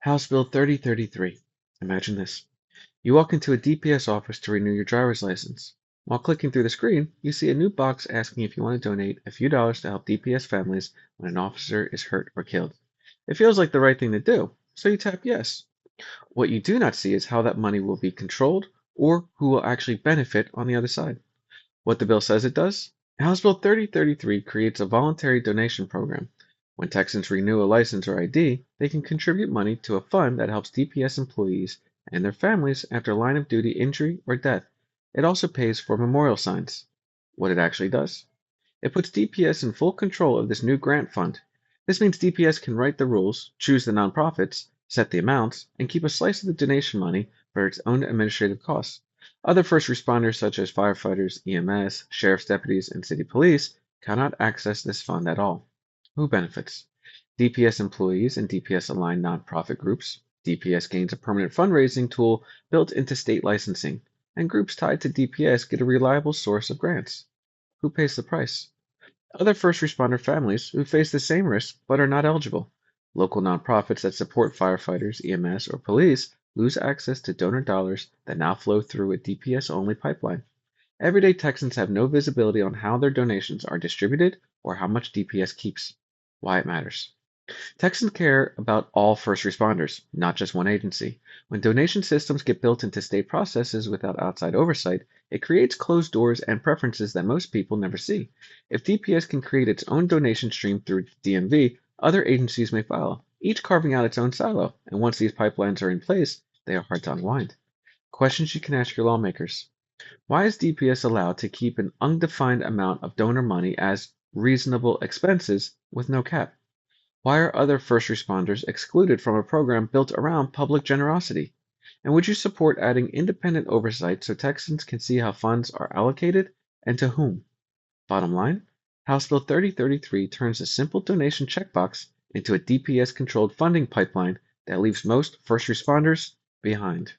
House Bill 3033. Imagine this. You walk into a DPS office to renew your driver's license. While clicking through the screen, you see a new box asking if you want to donate a few dollars to help DPS families when an officer is hurt or killed. It feels like the right thing to do, so you tap yes. What you do not see is how that money will be controlled or who will actually benefit on the other side. What the bill says it does? House Bill 3033 creates a voluntary donation program. When Texans renew a license or ID, they can contribute money to a fund that helps DPS employees and their families after line of duty injury or death. It also pays for memorial signs. What it actually does? It puts DPS in full control of this new grant fund. This means DPS can write the rules, choose the nonprofits, set the amounts, and keep a slice of the donation money for its own administrative costs. Other first responders such as firefighters, EMS, sheriff's deputies, and city police cannot access this fund at all. Who benefits? DPS employees and DPS-aligned nonprofit groups. DPS gains a permanent fundraising tool built into state licensing, and groups tied to DPS get a reliable source of grants. Who pays the price? Other first responder families who face the same risk but are not eligible. Local nonprofits that support firefighters, EMS, or police lose access to donor dollars that now flow through a DPS-only pipeline. Everyday Texans have no visibility on how their donations are distributed or how much DPS keeps. Why it matters. Texans care about all first responders, not just one agency. When donation systems get built into state processes without outside oversight, it creates closed doors and preferences that most people never see. If DPS can create its own donation stream through DMV, other agencies may follow, each carving out its own silo, and once these pipelines are in place, they are hard to unwind. Questions you can ask your lawmakers. Why is DPS allowed to keep an undefined amount of donor money as reasonable expenses with no cap? Why are other first responders excluded from a program built around public generosity? And would you support adding independent oversight so Texans can see how funds are allocated and to whom? Bottom line, House Bill 3033 turns a simple donation checkbox into a DPS controlled funding pipeline that leaves most first responders behind.